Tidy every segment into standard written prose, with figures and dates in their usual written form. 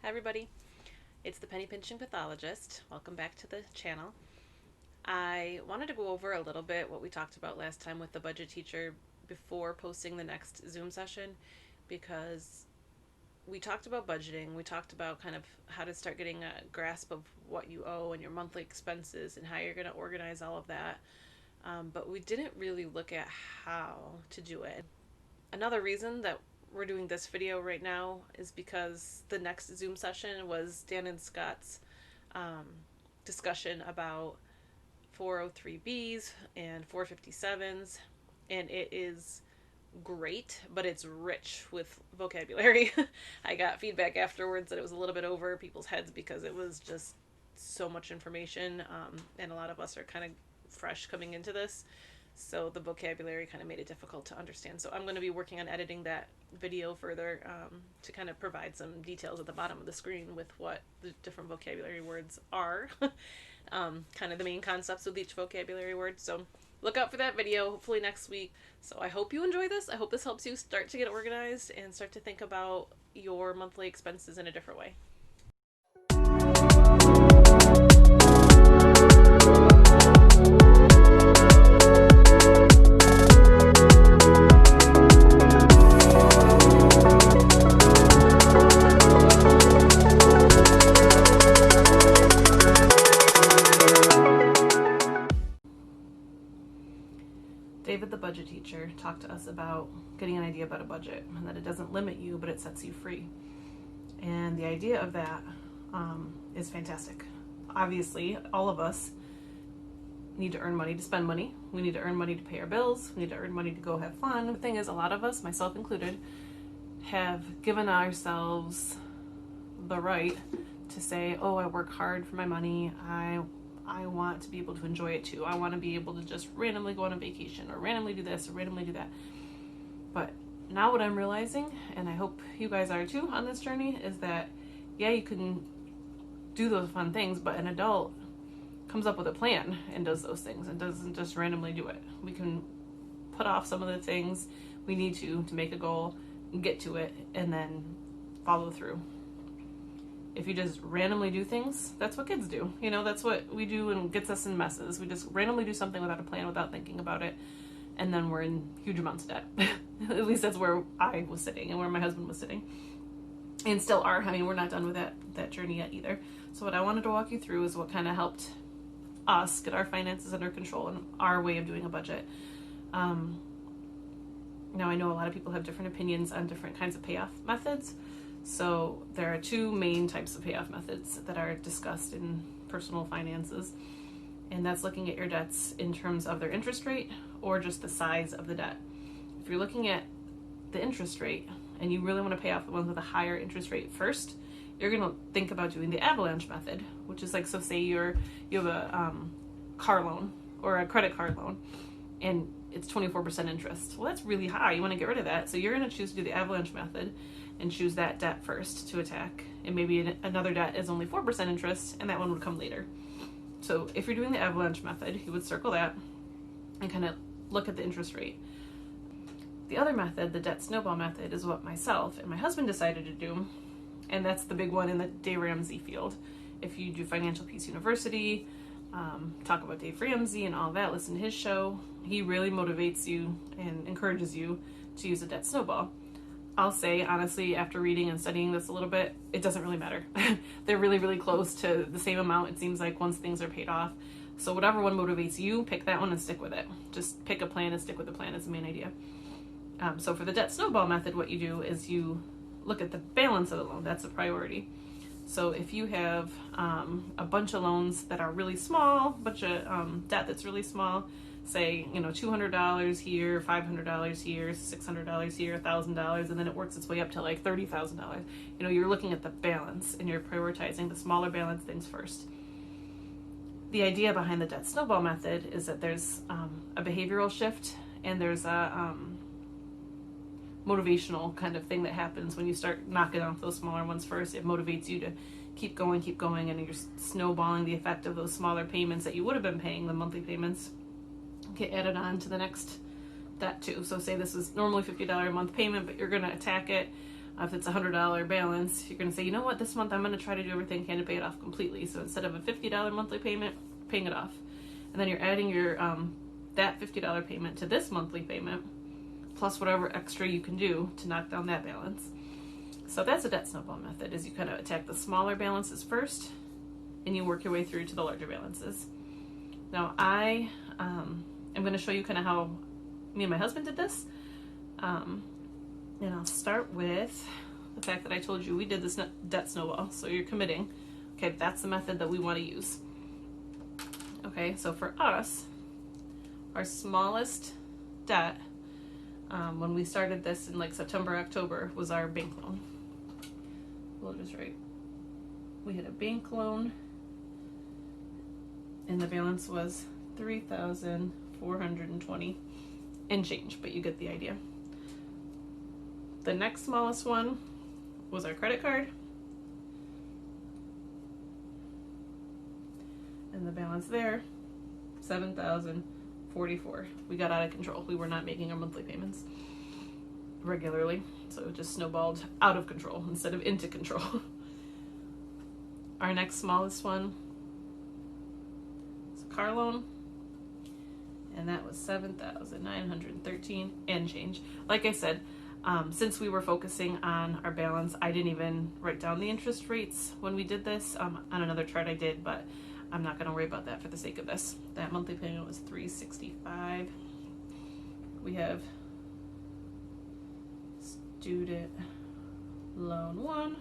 Hi everybody, it's the Penny Pinching Pathologist. Welcome back to the channel. I wanted to go over a little bit what we talked about last time with the budget teacher before posting the next Zoom session, because we talked about budgeting, we talked about kind of how to start getting a grasp of what you owe and your monthly expenses and how you're going to organize all of that. But we didn't really look at how to do it. Another reason that we're doing this video right now is because the next Zoom session was Dan and Scott's um, discussion about 403Bs and 457s, and it is great, but it's rich with vocabulary. I got feedback afterwards that it was a little bit over people's heads because it was just so much information, and a lot of us are kind of fresh coming into this. So the vocabulary kind of made it difficult to understand. So I'm going to be working on editing that video further to kind of provide some details at the bottom of the screen with what the different vocabulary words are, kind of the main concepts with each vocabulary word. So look out for that video, hopefully next week. So I hope you enjoy this. I hope this helps you start to get organized and start to think about your monthly expenses in a different way. David, the budget teacher, talked to us about getting an idea about a budget and that it doesn't limit you, but it sets you free. And the idea of that is fantastic. Obviously, all of us need to earn money to spend money. We need to earn money to pay our bills. We need to earn money to go have fun. The thing is, a lot of us, myself included, have given ourselves the right to say, oh, I work hard for my money. I want to be able to enjoy it too. I want to be able to just randomly go on a vacation or randomly do this or randomly do that. But now what I'm realizing, and I hope you guys are too on this journey, is that yeah, you can do those fun things, but an adult comes up with a plan and does those things and doesn't just randomly do it. We can put off some of the things we need to make a goal, get to it, and then follow through. If you just randomly do things, that's what kids do. You know, that's what we do and gets us in messes. We just randomly do something without a plan, without thinking about it, and then we're in huge amounts of debt. At least that's where I was sitting and where my husband was sitting. And still are. I mean, we're not done with that journey yet either. So what I wanted to walk you through is what kind of helped us get our finances under control and our way of doing a budget. Now, I know a lot of people have different opinions on different kinds of payoff methods. So there are two main types of payoff methods that are discussed in personal finances, and that's looking at your debts in terms of their interest rate or just the size of the debt. If you're looking at the interest rate and you really want to pay off the ones with a higher interest rate first, you're going to think about doing the avalanche method, which is like, so say you have a car loan or a credit card loan and it's 24% interest. Well, that's really high. You want to get rid of that. So you're going to choose to do the avalanche method and choose that debt first to attack. And maybe another debt is only 4% interest and that one would come later. So if you're doing the avalanche method, you would circle that and kind of look at the interest rate. The other method, the debt snowball method, is what myself and my husband decided to do. And that's the big one in the Dave Ramsey field. If you do Financial Peace University, talk about Dave Ramsey and all that, listen to his show, he really motivates you and encourages you to use a debt snowball. I'll say, honestly, after reading and studying this a little bit, it doesn't really matter. They're really, really close to the same amount, it seems like, once things are paid off. So whatever one motivates you, pick that one and stick with it. Just pick a plan and stick with the plan is the main idea. So for the debt snowball method, what you do is you look at the balance of the loan. That's a priority. So if you have a bunch of loans that are really small, bunch of debt that's really small, say, $200 here, $500 here, $600 here, $1,000, and then it works its way up to like $30,000. You're looking at the balance and you're prioritizing the smaller balance things first. The idea behind the debt snowball method is that there's a behavioral shift and there's a motivational kind of thing that happens when you start knocking off those smaller ones first. It motivates you to keep going, and you're snowballing the effect of those smaller payments that you would have been paying, the monthly payments, get added on to the next debt too. So say this is normally $50 a month payment, but you're going to attack it If it's a $100 balance, you're going to say, you know what, this month I'm going to try to do everything I can to pay it off completely. So instead of a $50 monthly payment, paying it off. And then you're adding your that $50 payment to this monthly payment, plus whatever extra you can do to knock down that balance. So that's a debt snowball method, is you kind of attack the smaller balances first, and you work your way through to the larger balances. Now I am going to show you kind of how me and my husband did this. And I'll start with the fact that I told you we did this debt snowball. So you're committing. Okay, that's the method that we want to use. Okay, so for us, our smallest debt when we started this in like September, October was our bank loan. We'll just write, we had a bank loan and the balance was $3,420 and change, but you get the idea. The next smallest one was our credit card. And the balance there, $7,044. We got out of control. We were not making our monthly payments regularly, so it just snowballed out of control instead of into control. Our next smallest one is a car loan, and that was $7,913 and change. Like I said, since we were focusing on our balance, I didn't even write down the interest rates when we did this. On another chart I did, but I'm not going to worry about that for the sake of this. That monthly payment was $365. We have student loan 1,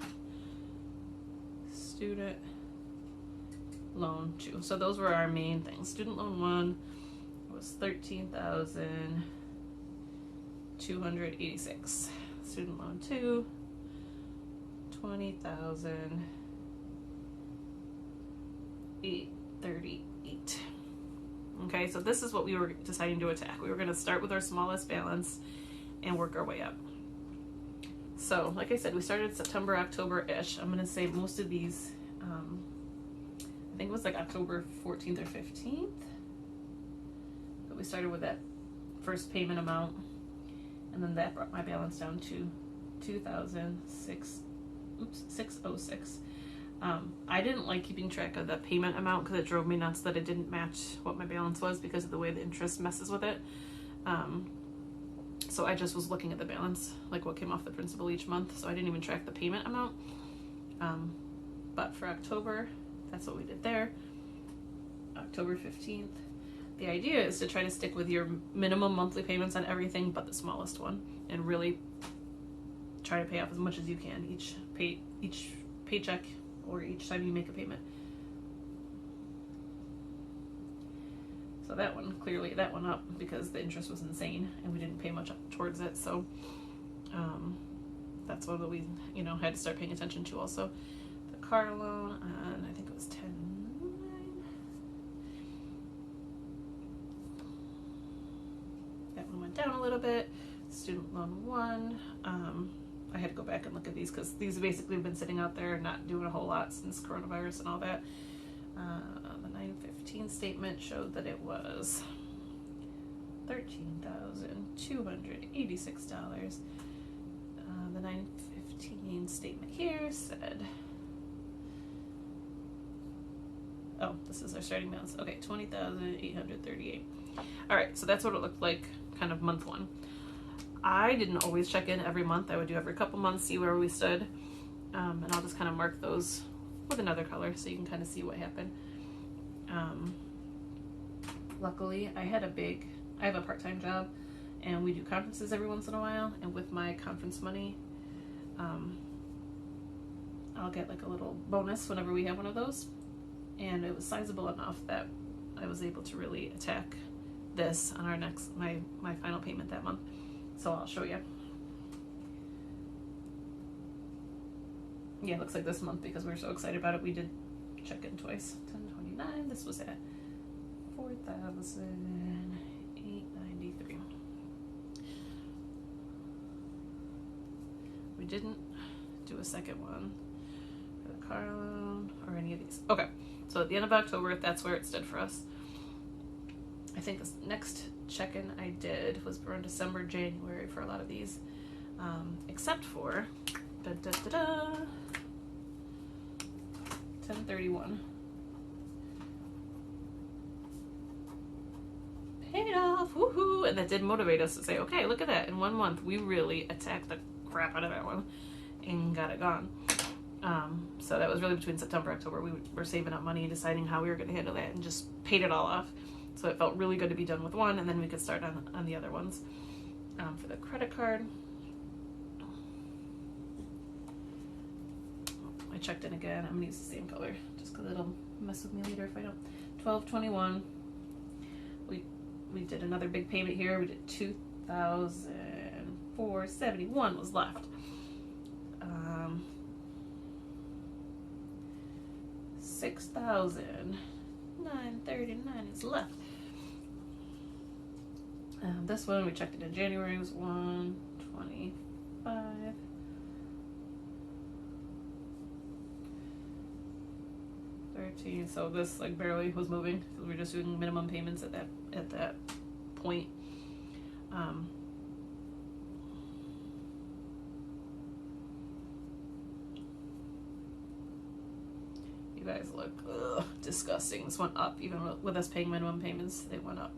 student loan 2. So those were our main things. Student loan 1 was $13,286. Student loan 2, $20,838. Okay, so this is what we were deciding to attack. We were going to start with our smallest balance and work our way up. So, like I said, we started September, October-ish. I'm going to say most of these, I think it was like October 14th or 15th. But we started with that first payment amount, and then that brought my balance down to $2,606. I didn't like keeping track of that payment amount because it drove me nuts that it didn't match what my balance was because of the way the interest messes with it. So I just was looking at the balance, like what came off the principal each month. So I didn't even track the payment amount. But for October, that's what we did there. October 15th. The idea is to try to stick with your minimum monthly payments on everything but the smallest one, and really try to pay off as much as you can each paycheck or each time you make a payment. So that one, clearly that went up because the interest was insane and we didn't pay much up towards it. So that's one that we, had to start paying attention to also. The car loan, and I think it was 10. That one went down a little bit. Student loan 1. I had to go back and look at these because these basically have been sitting out there and not doing a whole lot since coronavirus and all that. The 9/15 statement showed that it was $13,286. The 9/15 statement here said, oh, this is our starting balance. Okay, $20,838. All right, so that's what it looked like kind of month one. I didn't always check in every month. I would do every couple months, see where we stood. And I'll just kind of mark those with another color so you can kind of see what happened. Luckily, I have a part-time job and we do conferences every once in a while. And with my conference money, I'll get like a little bonus whenever we have one of those. And it was sizable enough that I was able to really attack this on my final payment that month. So I'll show you. Yeah, it looks like this month, because we were so excited about it, we did check in twice. 10/29, this was at $4,893. We didn't do a second one for the car loan or any of these. Okay, so at the end of October, that's where it stood for us. I think this next check-in I did was around December, January for a lot of these, except for Da, da, da, da. 1031. Paid off, woohoo! And that did motivate us to say, okay, look at that. In 1 month, we really attacked the crap out of that one and got it gone. So that was really between September and October. We were saving up money and deciding how we were going to handle that and just paid it all off. So it felt really good to be done with one, and then we could start on the other ones. For the credit card, I checked in again. I'm going to use the same color just because it'll mess with me later if I don't. 1221. We did another big payment here. We did 2,471 was left. 6,939 is left. This one we checked it in January was 125. So this like barely was moving because we were just doing minimum payments at that point. You guys look disgusting. This went up even with us paying minimum payments. They went up.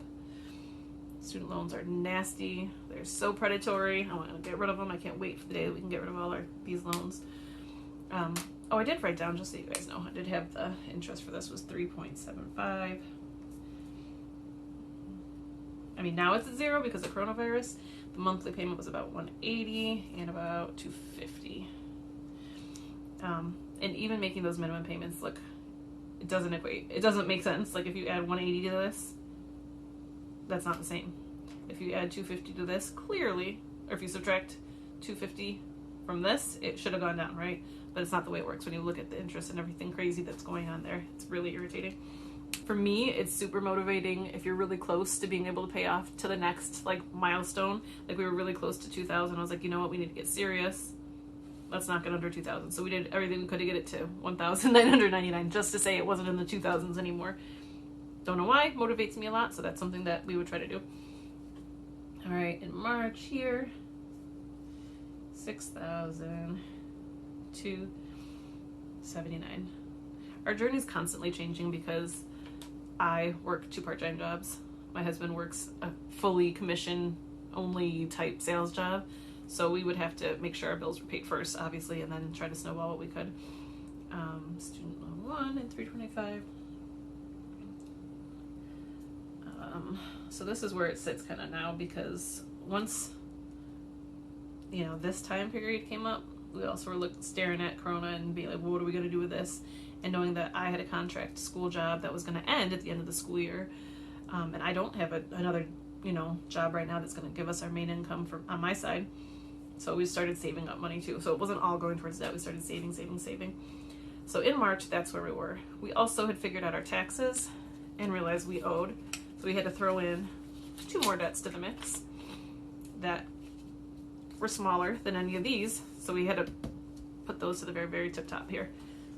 Student loans are nasty. They're so predatory. I want to get rid of them. I can't wait for the day that we can get rid of all these loans. Oh, I did write down, just so you guys know, I did have the interest for this was 3.75. I mean, now it's at 0 because of coronavirus. The monthly payment was about 180 and about 250. And even making those minimum payments, look, it doesn't equate. It doesn't make sense. Like if you add 180 to this, that's not the same. If you add 250 to this, clearly, or if you subtract 250 from this, it should have gone down, right? But it's not the way it works when you look at the interest and everything crazy that's going on there. It's really irritating. For me, it's super motivating if you're really close to being able to pay off to the next like milestone. Like we were really close to 2,000. I was like, you know what, we need to get serious. Let's knock it under 2,000. So we did everything we could to get it to 1,999 just to say it wasn't in the 2,000s anymore. Don't know why, motivates me a lot. So that's something that we would try to do. All right, in March here, 6,279. Our journey is constantly changing because I work 2 part-time jobs. My husband works a fully commission only type sales job. So we would have to make sure our bills were paid first, obviously, and then try to snowball what we could. Student loan 1 and 325. So this is where it sits kind of now because once, you know, this time period came up, we also were staring at Corona and being like, well, what are we going to do with this? And knowing that I had a contract school job that was going to end at the end of the school year. And I don't have another, you know, job right now that's going to give us our main income on my side. So we started saving up money too. So it wasn't all going towards that. We started saving. So in March, that's where we were. We also had figured out our taxes and realized we owed. So we had to throw in 2 more debts to the mix that were smaller than any of these. So we had to put those to the very, very tip top here.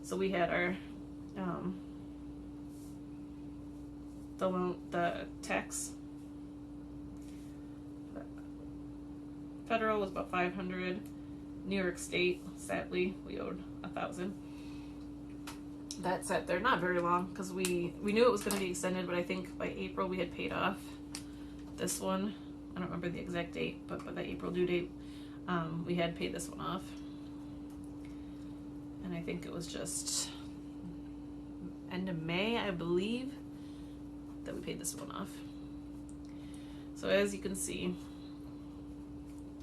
So we had our, the tax, federal was about 500. New York State, sadly, we owed 1,000. That sat there not very long because we knew it was going to be extended, but I think by April we had paid off this one. I don't remember the exact date, but by the April due date, we had paid this one off. And I think it was just end of May, I believe, that we paid this one off. So as you can see,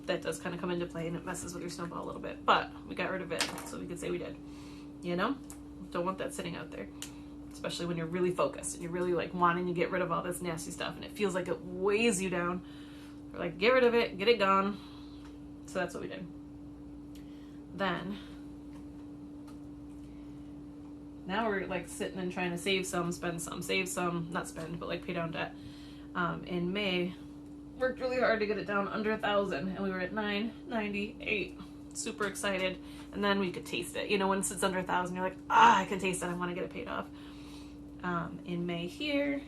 that does kind of come into play and it messes with your snowball a little bit, but we got rid of it, so we could say we did. You know? Don't want that sitting out there, especially when you're really focused and you're really like wanting to get rid of all this nasty stuff and it feels like it weighs you down. We're like, get rid of it, get it gone. So that's what we did. Then now we're like sitting and trying to save some, spend some, save some, not spend, but like pay down debt. In May, worked really hard to get it down under 1,000 and we were at 998. Super excited. And then we could taste it. You know, once it's under 1,000, you're like, I can taste it. I want to get it paid off. In May here,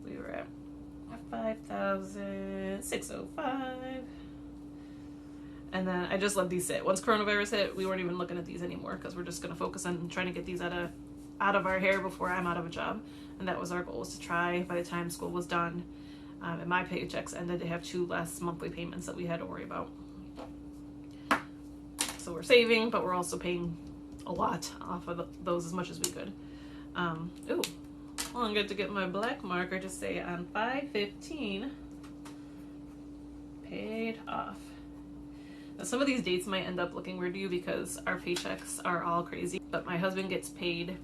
we were at 5,605. And then I just let these sit. Once coronavirus hit, we weren't even looking at these anymore because we're just going to focus on trying to get these out of our hair before I'm out of a job. And that was our goal, was to try by the time school was done and my paychecks ended to have 2 less monthly payments that we had to worry about. So we're saving, but we're also paying a lot off of those as much as we could. Ooh, well, I'm going to get my black marker to say on 5/15, paid off. Now, some of these dates might end up looking weird to you because our paychecks are all crazy, but my husband gets paid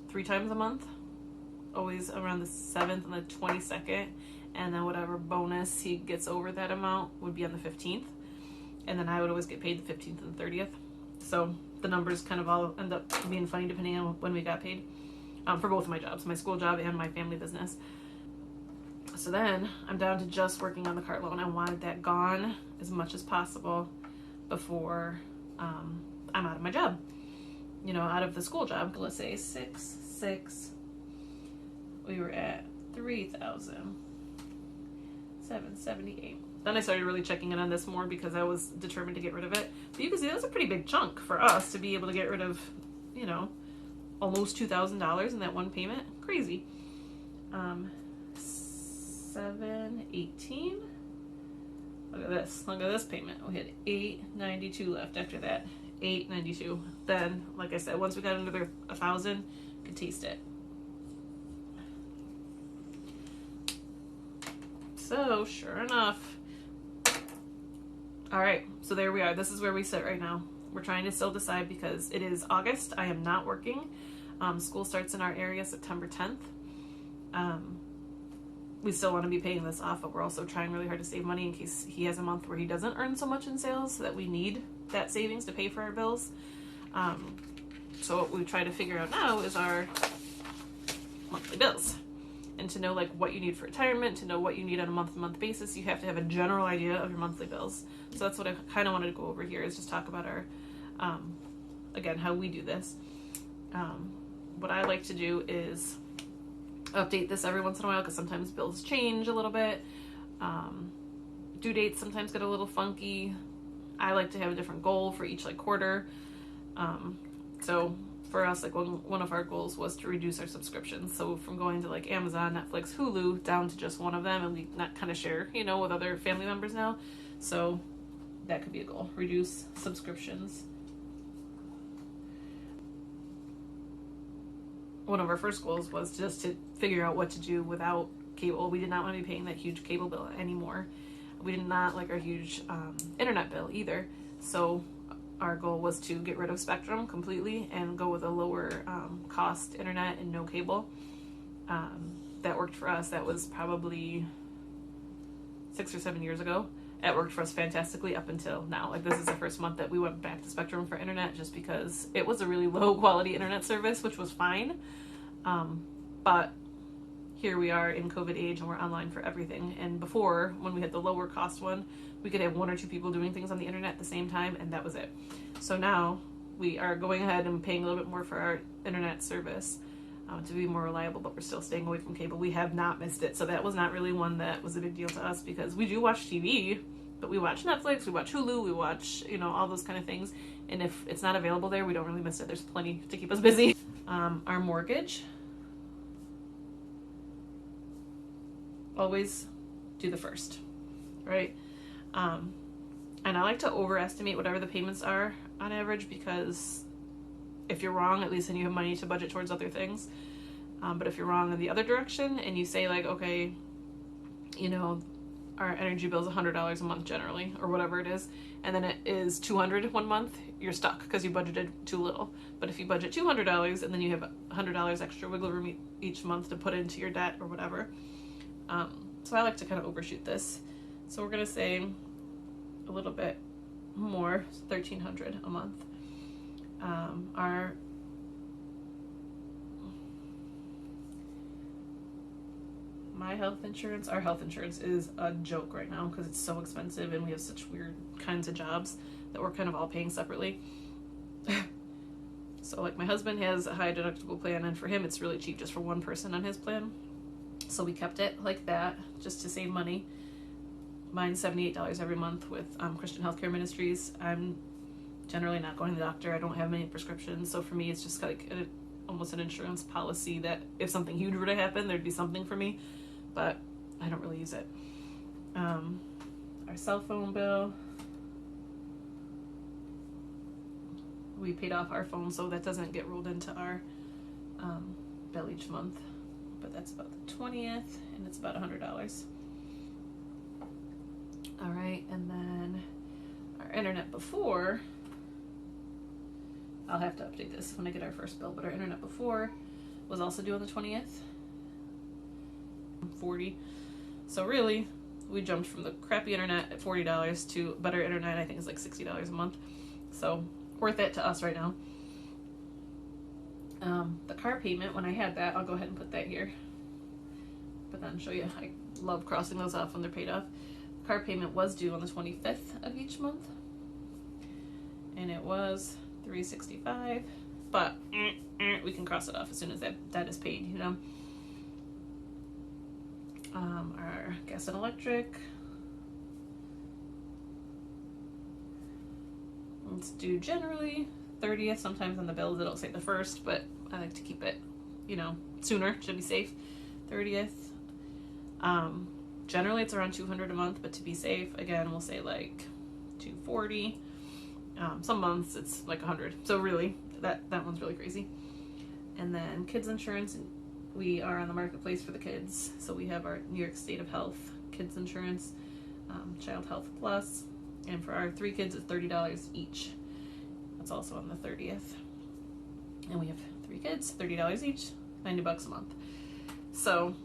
3 times a month, always around the 7th and the 22nd, and then whatever bonus he gets over that amount would be on the 15th, and then I would always get paid the 15th and the 30th. So the numbers kind of all end up being funny depending on when we got paid, for both of my jobs, my school job and my family business. So then I'm down to just working on the car loan. I wanted that gone as much as possible before I'm out of my job, you know, out of the school job. Let's say 6/6, we were at 3,778. Then I started really checking in on this more because I was determined to get rid of it. But you can see that was a pretty big chunk for us to be able to get rid of, you know, almost $2,000 in that one payment. Crazy. 718. Look at this. Look at this payment. We had $892 left after that. $892. Then, like I said, once we got another 1,000, could taste it. So, sure enough. All right. So there we are. This is where we sit right now. We're trying to still decide because it is August. I am not working. School starts in our area September 10th. We still want to be paying this off, but we're also trying really hard to save money in case he has a month where he doesn't earn so much in sales, so that we need that savings to pay for our bills. So what we try to figure out now is our monthly bills, and to know like what you need for retirement, to know what you need on a month-to-month basis. You have to have a general idea of your monthly bills. So that's what I kind of wanted to go over here, is just talk about our, again, how we do this. What I like to do is update this every once in a while because sometimes bills change a little bit. Due dates sometimes get a little funky. I like to have a different goal for each like quarter. So for us, like one of our goals was to reduce our subscriptions. So from going to like Amazon, Netflix, Hulu down to just one of them, and we not kind of share, you know, with other family members now. So that could be a goal, reduce subscriptions. One of our first goals was just to figure out what to do without cable. We did not want to be paying that huge cable bill anymore. We did not like our huge internet bill either. So our goal was to get rid of Spectrum completely and go with a lower cost internet and no cable. That worked for us. That was probably 6 or 7 years ago. It worked for us fantastically up until now. Like, this is the first month that we went back to Spectrum for internet just because it was a really low quality internet service, which was fine. But here we are in COVID age and we're online for everything. And before, when we had the lower cost one, we could have 1 or 2 people doing things on the internet at the same time, and that was it. So now we are going ahead and paying a little bit more for our internet service to be more reliable, but we're still staying away from cable. We have not missed it. So that was not really one that was a big deal to us because we do watch TV, but we watch Netflix, we watch Hulu, we watch, you know, all those kind of things. And if it's not available there, we don't really miss it. There's plenty to keep us busy. Our mortgage, always do the first, right? And I like to overestimate whatever the payments are on average, because if you're wrong, at least then you have money to budget towards other things. But if you're wrong in the other direction and you say like, okay, you know, our energy bill is $100 a month generally, or whatever it is, and then it is $200 one month, you're stuck because you budgeted too little. But if you budget $200 and then you have $100 extra wiggle room each month to put into your debt or whatever. So I like to kind of overshoot this. So we're going to say a little bit more, $1,300 a month. Our health insurance is a joke right now because it's so expensive and we have such weird kinds of jobs that we're kind of all paying separately. So like my husband has a high deductible plan, and for him it's really cheap just for one person on his plan. So we kept it like that just to save money. Mine's $78 every month with Christian Healthcare Ministries. I'm generally not going to the doctor. I don't have many prescriptions, so for me it's just like almost an insurance policy that if something huge were to happen, there'd be something for me, but I don't really use it. Our cell phone bill, we paid off our phone, so that doesn't get rolled into our bill each month, but that's about the 20th, and it's about $100. All right, and then our internet before, I'll have to update this when I get our first bill, but our internet before was also due on the 20th, $40. So really, we jumped from the crappy internet at $40 to better internet, I think is like $60 a month. So worth it to us right now. The car payment, when I had that, I'll go ahead and put that here, but then show you. I love crossing those off when they're paid off. The car payment was due on the 25th of each month, and it was $365, but we can cross it off as soon as that is paid, you know. Our gas and electric, it's due generally 30th. Sometimes on the bills it'll say the 1st, but I like to keep it, you know, sooner, should be safe. 30th. Generally it's around $200 a month, but to be safe, again, we'll say like $240. Some months it's like $100. So really, that one's really crazy. And then kids insurance, we are on the marketplace for the kids. So we have our New York State of Health kids insurance, Child Health Plus, and for our 3 kids it's $30 each. That's also on the 30th. And we have 3 kids, $30 each, $90 a month. So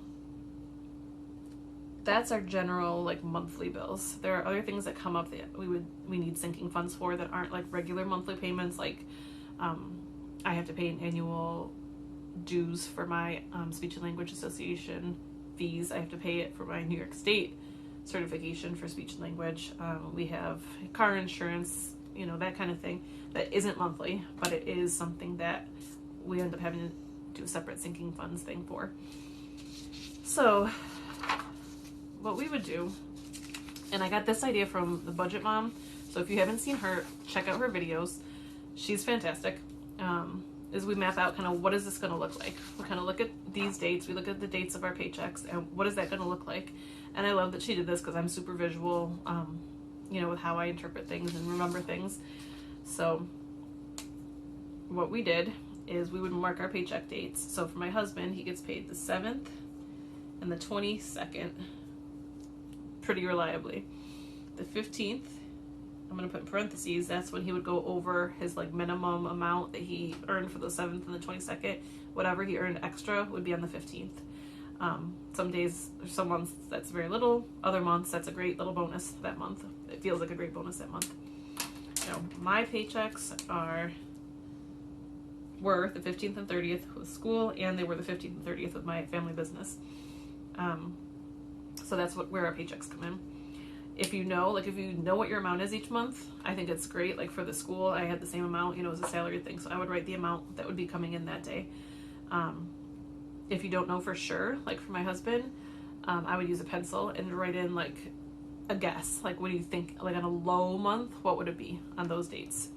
that's our general like monthly bills. There are other things that come up that we need sinking funds for that aren't like regular monthly payments. Like I have to pay an annual dues for my Speech and Language Association fees. I have to pay it for my New York State certification for speech and language. We have car insurance, you know, that kind of thing that isn't monthly, but it is something that we end up having to do a separate sinking funds thing for. So what we would do, and I got this idea from the Budget Mom, so if you haven't seen her, check out her videos. She's fantastic. Is we map out kind of what is this going to look like. We kind of look at these dates, we look at the dates of our paychecks, and what is that going to look like. And I love that she did this because I'm super visual, you know, with how I interpret things and remember things. So what we did is we would mark our paycheck dates. So for my husband, he gets paid the 7th and the 22nd pretty reliably. The 15th, I'm going to put in parentheses, that's when he would go over his like minimum amount that he earned for the 7th and the 22nd. Whatever he earned extra would be on the 15th. Some days, some months that's very little. Other months that's a great little bonus that month. It feels like a great bonus that month. You know, my paychecks were the 15th and 30th with school, and they were the 15th and 30th with my family business. So that's where our paychecks come in. If you know what your amount is each month, I think it's great. Like for the school, I had the same amount, you know, as a salary thing. So I would write the amount that would be coming in that day. If you don't know for sure, like for my husband, I would use a pencil and write in like a guess. Like, what do you think, like on a low month, what would it be on those dates,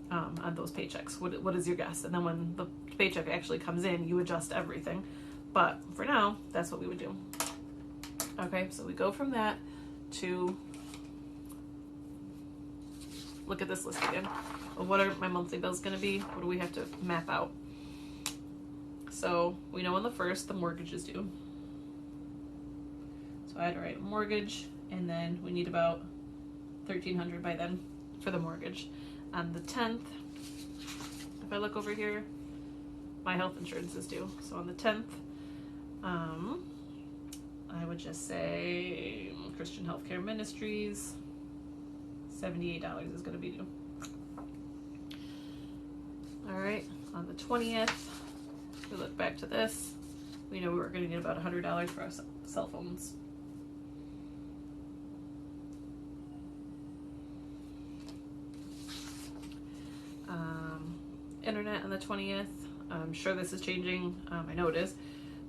on those paychecks? What is your guess? And then when the paycheck actually comes in, you adjust everything. But for now, that's what we would do. Okay, so we go from that to look at this list again. What are my monthly bills going to be? What do we have to map out? So we know on the 1st the mortgage is due. So I had to write a mortgage, and then we need about $1,300 by then for the mortgage. On the 10th, if I look over here, my health insurance is due. So on the 10th, I would just say Christian Healthcare Ministries, $78 is going to be due. All right, on the 20th, we look back to this. We know we were going to need about $100 for our cell phones. Internet on the 20th. I'm sure this is changing. I know it is,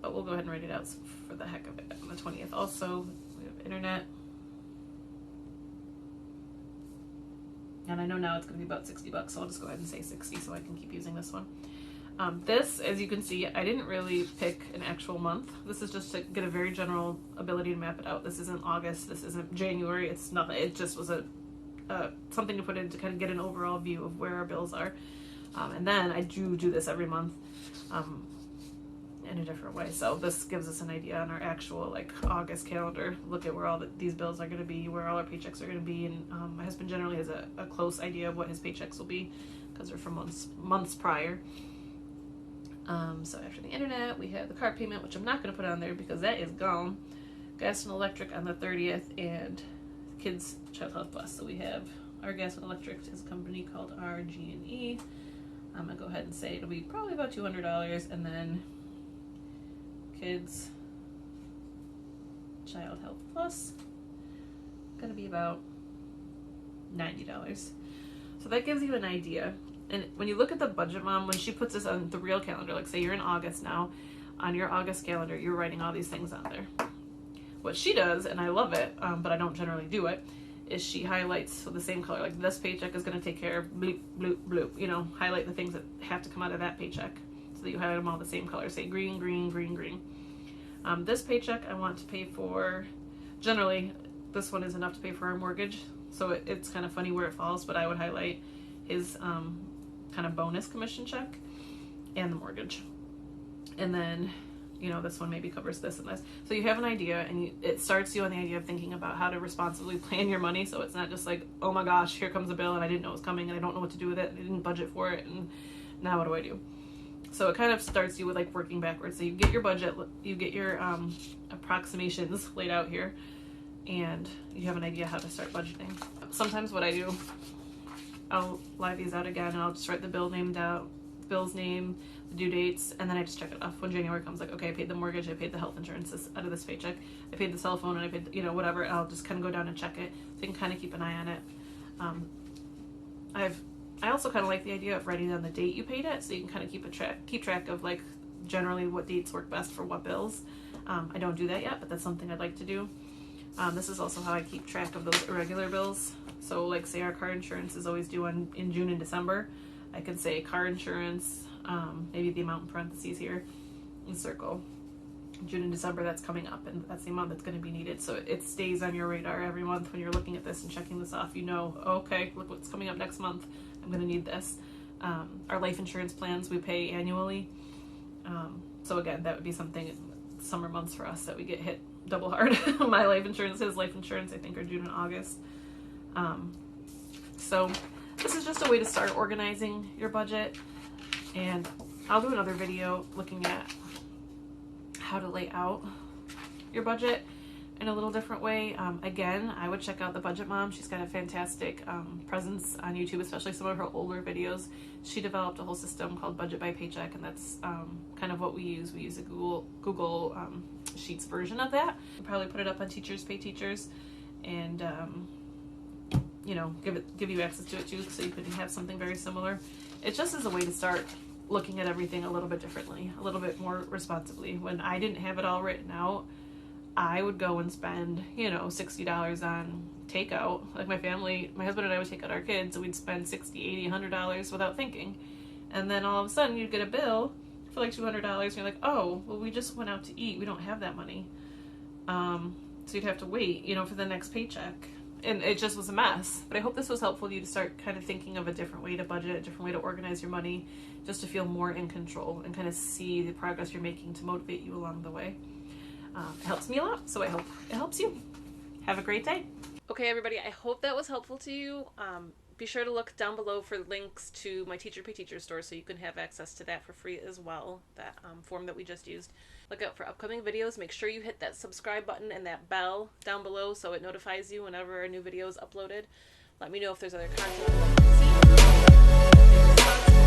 but we'll go ahead and write it out for the heck of it. On the 20th also, we have internet. And I know now it's going to be about $60, so I'll just go ahead and say 60 so I can keep using this one. This, as you can see, I didn't really pick an actual month. This is just to get a very general ability to map it out. This isn't August, this isn't January, it's nothing. It just was something to put in to kind of get an overall view of where our bills are. And then I do this every month in a different way. So this gives us an idea on our actual like August calendar. Look at where all these bills are going to be, where all our paychecks are going to be. And my husband generally has a close idea of what his paychecks will be because they're from months prior. So after the internet, we have the car payment, which I'm not going to put on there because that is gone. Gas and electric on the 30th, and kids child health plus. So we have our gas and electric is a company called RG&E. I'm going to go ahead and say it'll be probably about $200, and then kids child health plus going to be about $90. So that gives you an idea. And when you look at the budget mom, when she puts this on the real calendar, like say you're in August now, on your August calendar, you're writing all these things on there. What she does, and I love it, but I don't generally do it, is she highlights with the same color. Like this paycheck is going to take care of bloop, bloop, bloop. You know, highlight the things that have to come out of that paycheck so that you highlight them all the same color. Say green, green, green, green. This paycheck I want to pay for, generally, this one is enough to pay for our mortgage. So it's kind of funny where it falls, but I would highlight his kind of bonus commission check and the mortgage. And then, you know, this one maybe covers this and this. So you have an idea, and it starts you on the idea of thinking about how to responsibly plan your money. So it's not just like, oh my gosh, here comes a bill and I didn't know it was coming and I don't know what to do with it. I didn't budget for it, and now what do I do? So it kind of starts you with like working backwards. So you get your budget, you get your approximations laid out here, and you have an idea how to start budgeting. Sometimes what I do, I'll live these out again, and I'll just write the bill name down, bill's name, the due dates, and then I just check it off. When January comes, like, okay, I paid the mortgage, I paid the health insurance out of this paycheck, I paid the cell phone, and I paid, you know, whatever. And I'll just kind of go down and check it, so you can kind of keep an eye on it. I also kind of like the idea of writing down the date you paid it, so you can kind of keep track of like generally what dates work best for what bills. I don't do that yet, but that's something I'd like to do. This is also how I keep track of those irregular bills. So like say our car insurance is always due in June and December. I could say car insurance, maybe the amount in parentheses here, and circle June and December, that's coming up, and that's the amount that's going to be needed. So it stays on your radar every month when you're looking at this and checking this off. You know, okay, look what's coming up next month. I'm going to need this. Our life insurance plans we pay annually. So again, that would be something summer months for us that we get hit double hard. My life insurance, his life insurance, I think are June and August. So this is just a way to start organizing your budget, and I'll do another video looking at how to lay out your budget in a little different way. Again, I would check out the Budget Mom. She's got a fantastic presence on YouTube, especially some of her older videos. She developed a whole system called Budget by Paycheck, and that's kind of what we use. We use a Google Sheets version of that. We'll probably put it up on Teachers Pay Teachers, and you know, give you access to it too, so you can have something very similar. It just is a way to start looking at everything a little bit differently, a little bit more responsibly. When I didn't have it all written out, I would go and spend, you know, $60 on takeout. Like my husband and I would take out our kids, and we'd spend $60, $80, $100 without thinking. And then all of a sudden you'd get a bill for like $200, and you're like, oh, well, we just went out to eat. We don't have that money. So you'd have to wait, you know, for the next paycheck. And it just was a mess. But I hope this was helpful to you to start kind of thinking of a different way to budget, a different way to organize your money, just to feel more in control and kind of see the progress you're making to motivate you along the way. It helps me a lot, so I hope it helps you. Have a great day. Okay, everybody, I hope that was helpful to you. Be sure to look down below for links to my Teacher Pay Teacher store so you can have access to that for free as well, that form that we just used. Look out for upcoming videos. Make sure you hit that subscribe button and that bell down below so it notifies you whenever a new video is uploaded. Let me know if there's other content you'd like to see.